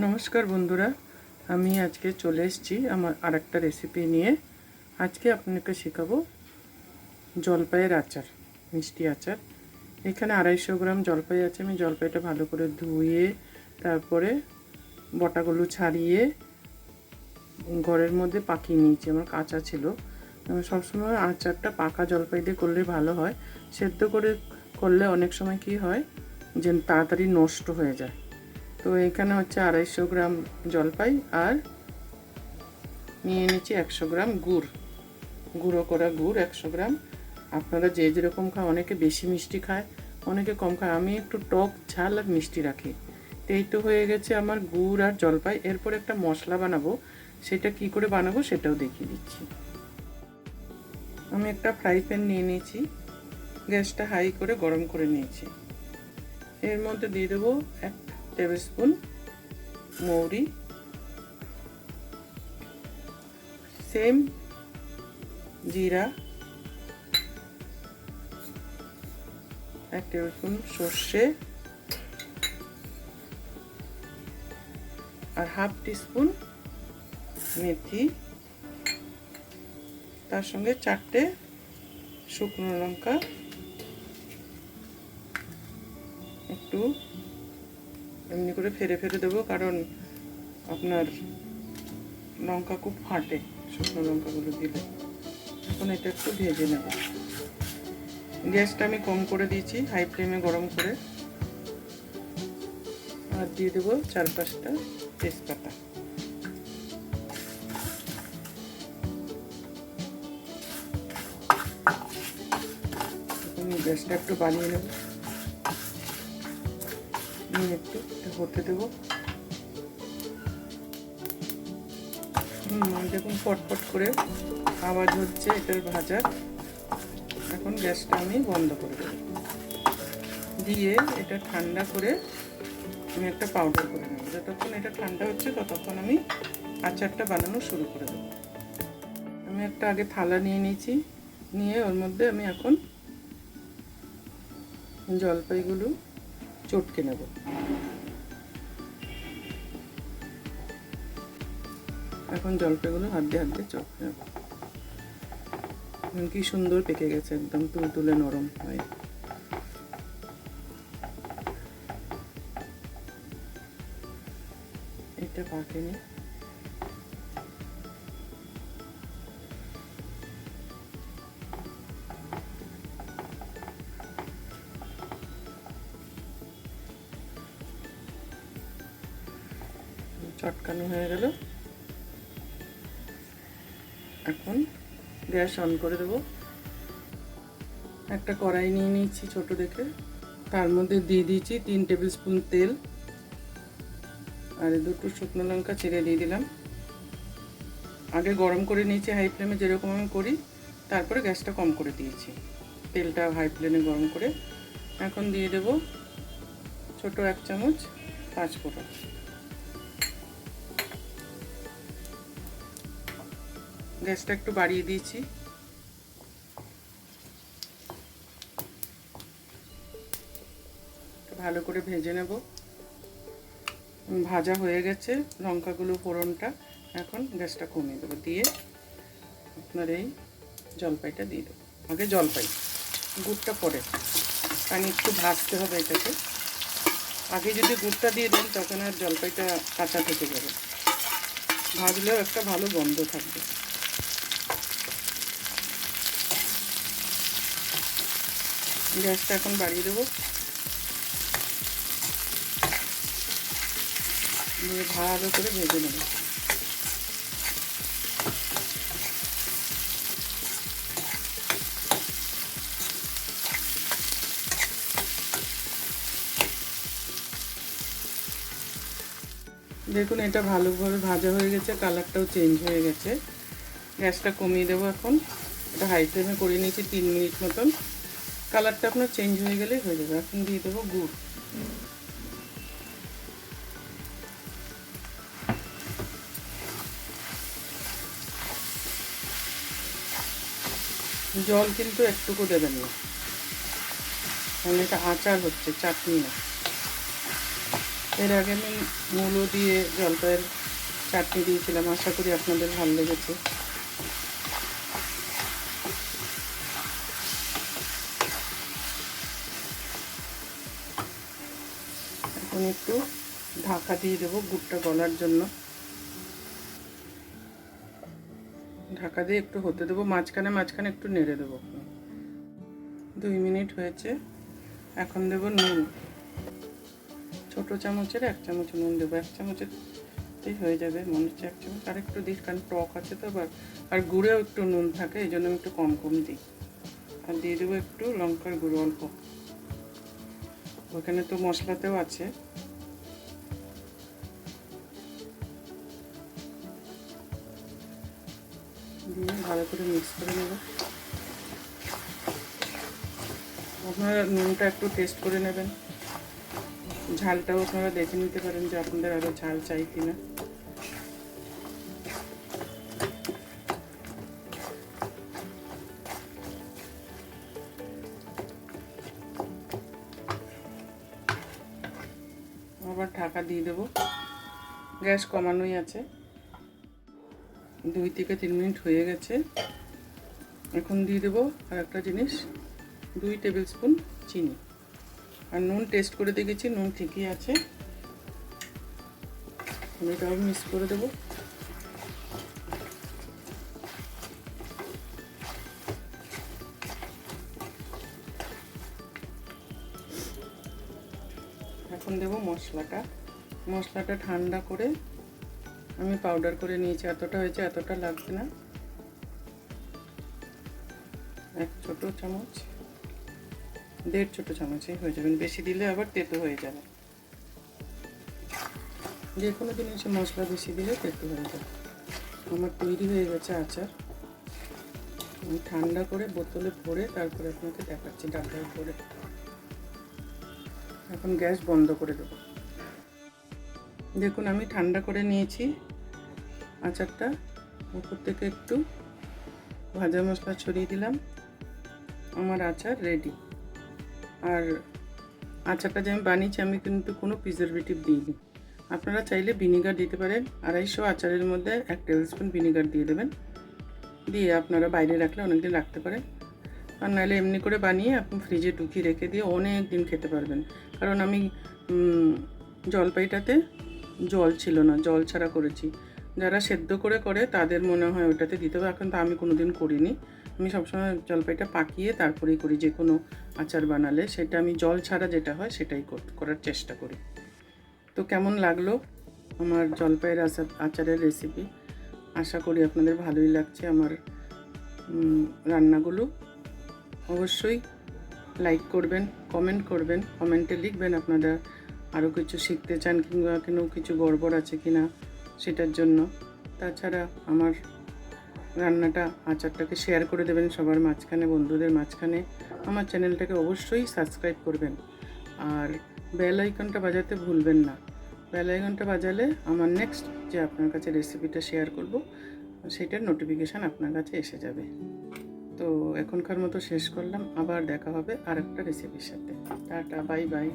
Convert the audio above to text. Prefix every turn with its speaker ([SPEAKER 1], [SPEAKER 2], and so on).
[SPEAKER 1] নমস্কার বন্ধুরা, আমি আজকে চলে এসেছি আমার আরেকটা রেসিপি নিয়ে। আজকে আপনাকে শেখাবো জলপাইয়ের আচার, মিষ্টি আচার। এখানে 250 গ্রাম জলপাই আছে। আমি জলপাইটা ভালো করে ধুয়ে তারপরে বটাগুলো ছাড়িয়ে ঘরের মধ্যে পাকিয়ে নিয়েছি। আমার কাঁচা ছিল। সবসময় আচারটা পাকা জলপাই দিয়ে করলে ভালো হয়। সেদ্ধ করে করলে অনেক সময় কি হয় যে তাড়াতাড়ি নষ্ট হয়ে যায়। তো এখানে হচ্ছে 250 গ্রাম জলপাই আর নিয়ে নিচ্ছি 100 গ্রাম গুড়, গুঁড়ো করা গুড় 100 গ্রাম। আপনারা যে যেরকম খান, অনেকে বেশি মিষ্টি খায়, অনেকে কম খায়। আমি একটু টক ঝাল আর মিষ্টি রাখি। তো এই তো হয়ে গেছে আমার গুড় আর জলপাই। এরপর একটা মশলা বানাবো, সেটা কি করে বানাবো সেটাও দেখিয়ে দিচ্ছি। আমি একটা ফ্রাই প্যান নিয়ে নিয়েছি, গ্যাসটা হাই করে গরম করে নিয়েছি। এর মধ্যে দিয়ে দেবো 1 টেবিল স্পুন মৌরি, সেম জিরা, 1 টেবিল স্পুন সর্ষে আর হাফ টিস্পুন মেথি, তার সঙ্গে 4টে শুকনো লঙ্কা। একটু এমনি করে ফেরে ফেরে দেবো, কারণ আপনার লঙ্কা খুব ফাটে শুকনো লঙ্কাগুলো দিলে। এখন এটা একটু ভেজে নেব। গ্যাসটা আমি কম করে দিয়েছি, হাই ফ্লেমে গরম করে। আর দিয়ে দেবো 4-5টা তেজপাতা। আমি গ্যাসটা একটু বাড়িয়ে নেব, নিয়ে একটু হতে দেবো। দেখুন পটপট করে আওয়াজ হচ্ছে এটার ভাজার। এখন গ্যাসটা আমি বন্ধ করে দেব, দিয়ে এটা ঠান্ডা করে আমি একটা পাউডার করে নেব। যতক্ষণ এটা ঠান্ডা হচ্ছে ততক্ষণ আমি আচারটা বানানো শুরু করে দেব। আমি একটা আগে থালা নিয়ে নিয়েছি, নিয়ে ওর মধ্যে আমি এখন জলপাইগুলো চটকে নেব। এখন জলপাইগুলো হাত দিয়ে চটকে নেব। কি সুন্দর পেকে গেছে, একদম তুলতুলে নরম হয়। এটা পাকেনি। চটকানো হয়ে গেল। এখন গ্যাস অন করে দেব। একটা কড়াই নিয়ে নিয়েছি ছোট দেখে, তার মধ্যে দিয়ে দিয়েছি 3 টেবিল স্পুন তেল আর 2টো শুকনো লঙ্কা চিড়ে দিয়ে দিলাম। আগে গরম করে নিয়েছি হাই ফ্লেমে, যেরকম আমি করি, তারপরে গ্যাসটা কম করে দিয়েছি। তেলটা হাই ফ্লেমে গরম করে এখন দিয়ে দেব ছোট 1 চামচ পাঁচফোড়ন। গ্যাসটা একটু বাড়িয়ে দিয়েছি। ভালো করে ভেজে নেব। ভাজা হয়ে গেছে লঙ্কাগুলো, ফোড়নটা। এখন গ্যাসটা কমিয়ে দেবো, দিয়ে আপনার এই জলপাইটা দিয়ে দেবো। আগে জলপাই, গুড়টা পরে, কারণ একটু ভাজতে হবে এটাকে। আগে যদি গুড়টা দিয়ে দেন তখন আর জলপাইটা কাঁচা থেকে যাবে, ভাজলেও একটা ভালো গন্ধ থাকবে। গ্যাসটা এখন বাড়িয়ে দেবো, দিয়ে ভালো করে ভেজে নেব। দেখুন এটা ভালোভাবে ভাজা হয়ে গেছে, কালারটাও চেঞ্জ হয়ে গেছে। গ্যাসটা কমিয়ে দেবো এখন। এটা হাই ফ্লেমে করে নিয়েছি 3 মিনিট মতন। কালারটা আপনার চেঞ্জ হয়ে গেলেই হয়ে যাবে। এখন দিয়ে দেবো গুড়। জল কিন্তু একটুকু দেবেন না, কারণ এটা আচার হচ্ছে, চাটনি না। এর আগে আমি মূলো দিয়ে জলপাইয়ের চাটনি দিয়েছিলাম, আশা করি আপনাদের ভালো লেগেছে। এখন একটু ঢাকা দিয়ে দেবো গুড়টা গলার জন্য। ঢাকা দিয়ে একটু হতে দেবো, মাঝখানে মাঝখানে একটু নেড়ে দেবো। 2 মিনিট হয়েছে। এখন দেবো নুন, ছোটো চামচের 1 চামচ নুন দেবো। 1 চামচেরই হয়ে যাবে মনে হচ্ছে, 1 চামচ আর একটু দিই, কারণ টক আছে তো আবার, আর গুঁড়েও একটু নুন থাকে, এই জন্য আমি একটু কম কম দিই। আর দিয়ে দেবো একটু লঙ্কার গুঁড়ো অল্প, ওখানে তো মশলাতেও আছে। দিয়ে ভালো করে মিক্স করে নেব। আপনারা নুনটা একটু টেস্ট করে নেবেন, ঝালটাও আপনারা দেখে নিতে পারেন যে আপনাদের আরও ঝাল চাই কিনা। আবার ঢাকা দিয়ে দেবো, গ্যাস কমানোই আছে। 2 থেকে 3 মিনিট হয়ে গেছে। এখন দিয়ে দেবো আর একটা জিনিস, 2 টেবিল স্পুন চিনি। আর নুন টেস্ট করে দেখেছি, নুন ঠিকই আছে। এটাও মিক্স করে দেবো। এখন দেবো মশলাটা ঠান্ডা করে আমি পাউডার করে নিয়েছি। এতটা হয়েছে, এতটা লাগবে না। 1 ছোট চামচ, 1.5 ছোট চামচই হয়ে যাবেন, বেশি দিলে আবার তেতো হয়ে যাবে। যে কোনো জিনিসে মশলা বেশি দিলে তেতো হয়ে যাবে। আমার তৈরি হয়ে গেছে আচার। আমি ঠান্ডা করে বোতলে ভরে তারপরে আপনাকে দেখাচ্ছি ডাব্বায় ভরে। এখন গ্যাস বন্ধ করে দেবো। দেখুন আমি ঠান্ডা করে নিয়েছি আচারটা। উপর থেকে একটু ভাজা মশলা ছড়িয়ে দিলাম। আমার আচার রেডি। আর আচারটা যে আমি বানিয়েছি, আমি কিন্তু কোনো প্রিজারভেটিভ দিইনি। আপনারা চাইলে ভিনিগার দিতে পারেন। 250 আচারের মধ্যে 1 টেবিল স্পুন ভিনিগার দিয়ে দেবেন। দিয়ে আপনারা বাইরে রাখলে অনেকদিন রাখতে পারেন। আর নাহলে এমনি করে বানিয়ে আপনি ফ্রিজে ঢুকিয়ে রেখে দিয়ে অনেক দিন খেতে পারবেন। কারণ আমি জলপাইটাতে জল ছিল না, জল ছাড়া করেছি। যারা সেদ্ধ করে তাদের মনে হয় ওটাতে দিতে হবে, এখন তো আমি কোনো দিন করিনি। আমি সবসময় জলপাইটা পাকিয়ে তারপরেই করি, যে কোনো আচার বানালে সেটা আমি জল ছাড়া যেটা হয় সেটাই করার চেষ্টা করি। তো কেমন লাগলো আমার জলপাইয়ের আচারের রেসিপি? আশা করি আপনাদের ভালোই লাগছে আমার রান্নাগুলো। অবশ্যই লাইক করবেন, কমেন্ট করবেন, কমেন্টে লিখবেন আপনারা আরও কিছু শিখতে চান কিংবা কোনো কিছু গড়বড় আছে কিনা সেটার জন্য। তাছাড়া আমার রান্নাটা আচারটাকে শেয়ার করে দেবেন সবার মাঝখানে, বন্ধুদের মাঝখানে। আমার চ্যানেলটাকে অবশ্যই সাবস্ক্রাইব করবেন আর বেল আইকনটা বাজাতে ভুলবেন না। বেল আইকনটা বাজালে আমার নেক্সট যে আপনার কাছে রেসিপিটা শেয়ার করব সেটার নোটিফিকেশান আপনার কাছে এসে যাবে। তো এখনকার মতো শেষ করলাম, আবার দেখা হবে আর একটা রেসিপির সাথে। Tata, bye bye.